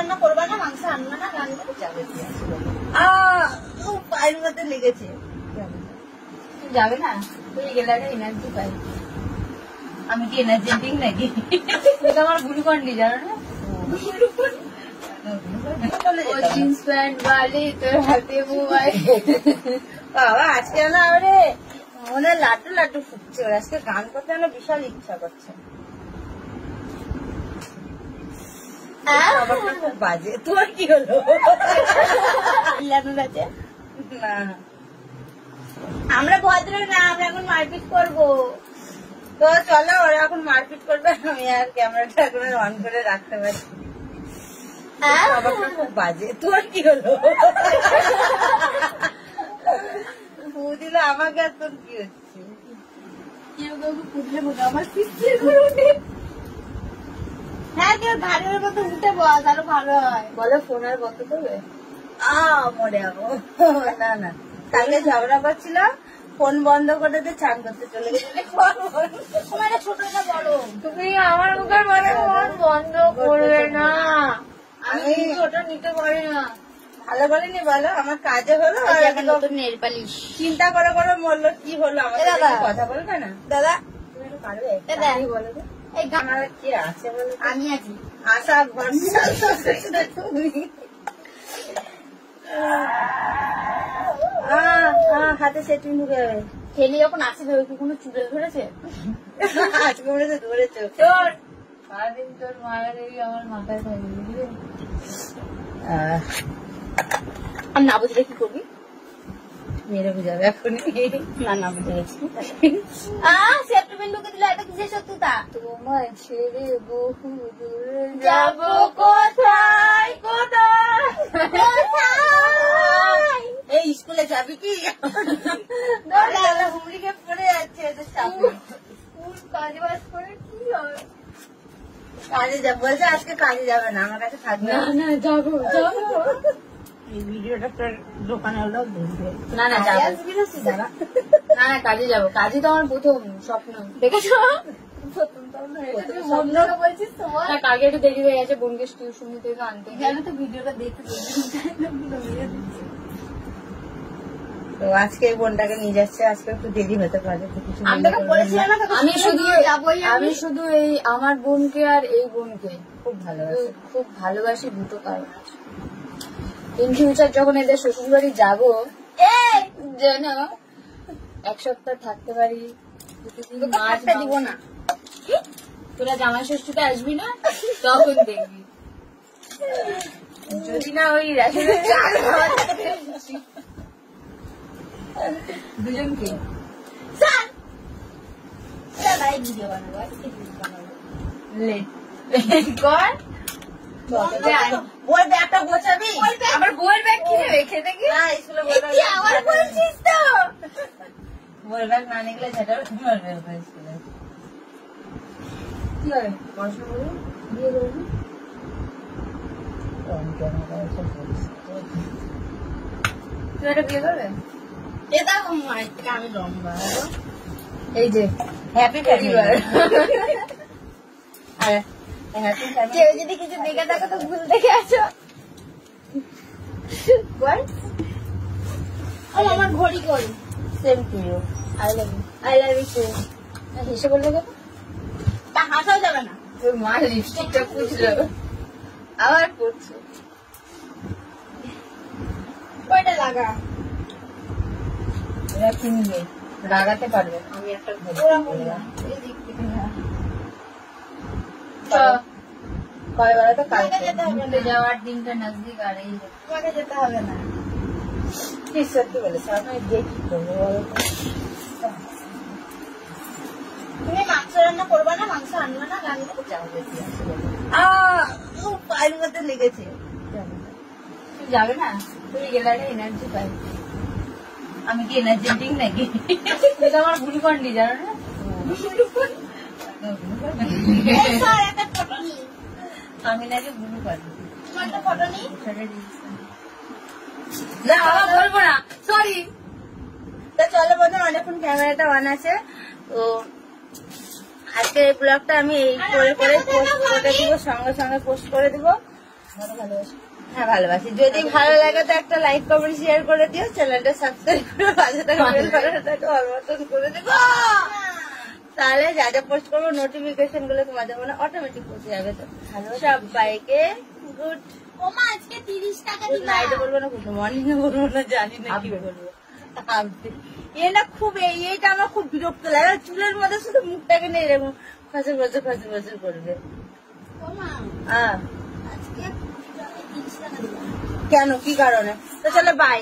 রান্না করবা না, মাংস আনবা না, রান্না যাবে পায়ের মধ্যে লেগেছে। যাবে না, তুই গেলে এনার্জি পাই। আমি কি এনার্জেটিক নাকি? আমার গ্লুকন্ডি জানো না? জিন্স প্যান্ট বালি তোর হাতে মোবাইল। বাবা আজকে না রে মনে লাড্ডু লাড্ডু ফুটছে। আজকে গান করতে না বিশাল ইচ্ছা করছে। খুব বাজে। তোমার কি হলো? না আমরা ভদ্র না, আমরা এখন মারপিট করবো। তো চলো ওরা এখন মারপিট করবে, আমি আর ক্যামেরাটা এখন অন করে রাখতে পারছি। খুব বাজে। তোমার কি হলো? দিল আমাকে আর তোর কি হচ্ছে? হ্যাঁ কেউ ঘাড়ের মতো উঠে বস, আরো ভালো হয়। বলো ফোন আর বন্ধ করবে? মরে যাবো। না না, কালকে ঝগড়া করছিল, ফোন বন্ধ করে দিয়ে চান করতে চলে গেলে। ছোট না বড়? তুমি আমার মুখের মানে ফোন বন্ধ করবে না। আমি ছোট নিতে পারি না। ভালো বলিনি বলো, আমার কাজে হলো। নতুন নেল পালিশ চিন্তা করে করে মরলো, কি হলো? আমাকে কথা বলবে না? দাদা তুমি একটু পারবে? বলো আমার কি আছে বলো? আমি আছি। আশা ভরসা তুমি। হাতে সেটিং ঢুকে যাবে। ছেলে যখন আসে কি কোনো চুড়ে ধরেছে? আজকে মনে হচ্ছে ধরেছে। তোর সারাদিন তোর মায়ের আমার মাথায় থাকে, বুঝলি? আর না বুঝলে কি করবি? মেরে বুঝাবে এখন। না বুঝে গেছি। সেপ্টেম্বর ঢুকে দিলে এটা কিসের সত্যতা? তোমায় ছেড়ে বহু দূরে যাবো কোথায় কোথায়। এই স্কুলে যাবি কি? হুমড়িকে পড়ে যাচ্ছে। কাজে বাজ করে কি হবে? কাজে যাবো বলছে, আজকে কাজে যাবে না, আমার কাছে থাকবে না। যাবো এই ভিডিওটা তোর দোকানে হলো বুঝবে। না যাবো না, কাজে যাবো। কাজে তো আমার প্রথম স্বপ্ন, দেখেছো? কালকে একটু দেরি হয়ে গেছে, বোনকে টিউশন থেকে আনতে গেলে তো ভিডিওটা দেখতে। তো আজকে এই বোনটাকে নিয়ে যাচ্ছে, আজকে একটু দেরি হতে পারে। আমি শুধু এই আমার বোনকে আর এই বোনকে খুব ভালোবাসি দুটো কারণ। ইন ফিউচার যখন এদের শ্বশুর বাড়ি যাবো, যেন এক সপ্তাহ থাকতে পারি, মাছ দিব না। তোরা জামাই ষষ্ঠীতে আসবি না, তখন দেখবি। যদি না ওই রেশনের চাল দুজনকে ভিডিও বানাবো বই ব্যাগটা গোছাবি। আমার বইয়ের ব্যাগ কিনে রেখে দেখি আমার বলছিস তো। বইয়ের ব্যাগ না নিলে সেটা স্কুলে কি হবে? পড়াশোনা করবো, বিয়ে করবো। তুই একটা বিয়ে করবে? এটা মায়ের থেকে আমি লম্বা। এই যে হ্যাপি পরিবার। কেউ যদি কিছু দেখে থাকো তো ভুল দেখে আছো। আমার ঘড়ি কই? Same to you. I love you too. হেসে বললে কেন? তা হাসাও যাবে না। তোর মা লিপস্টিকটা পুছলো, আবার পড়ছো। কয়টা লাগা? এরা কিনবে, লাগাতে পারবে। আমি একটা কয়বার তো কালকে যেতে হবে, যাওয়ার দিনটা নজদিক। আর এই তোমাকে যেতে হবে না। কি সত্যি বলেছ? আমি দেখি করবো বলো। তুমি মাংস রান্না করবা না, মাংস আনবা না, রান্না যাবে। পায়ের মধ্যে লেগেছে। তুই যাবে না, তুই গেলে এনার্জি পাই। আমি কি এনার্জেটিক নাকি? এটা আমার গ্লুকন্ডি জানো না? আমি নাকি গ্লুকন্ডি। না বাবা বলবো না, সরি। তো চলো বন্ধু, অনেকক্ষণ ক্যামেরাটা অন আছে। তো আজকে এই ব্লগটা আমি এই করে পোস্ট করে দিব, সঙ্গে সঙ্গে পোস্ট করে দিব। ভালোবাসি। হ্যাঁ ভালোবাসি। যদি ভালো লাগে তো একটা লাইক কমেন্ট শেয়ার করে দিও, চ্যানেলটা সাবস্ক্রাইব করে পাশে থাকা বেল বাটনটাকে অল বাটন করে দিও, তাহলে যা যা পোস্ট করবো নোটিফিকেশন গুলো তোমাদের মনে অটোমেটিক পৌঁছে যাবে। তো সবাইকে গুড আজকে 30 টাকা গুড নাইট বলবো না, গুড মর্নিং বলবো না, জানি না কি বলবো। এটা খুব এইটা আমার খুব বিরক্ত লাগে, চুলের মধ্যে শুধু মুখটাকে নিয়ে এরকম ফাঁসে বছর করবে। কেন কি কারণে? তো চলো বাই।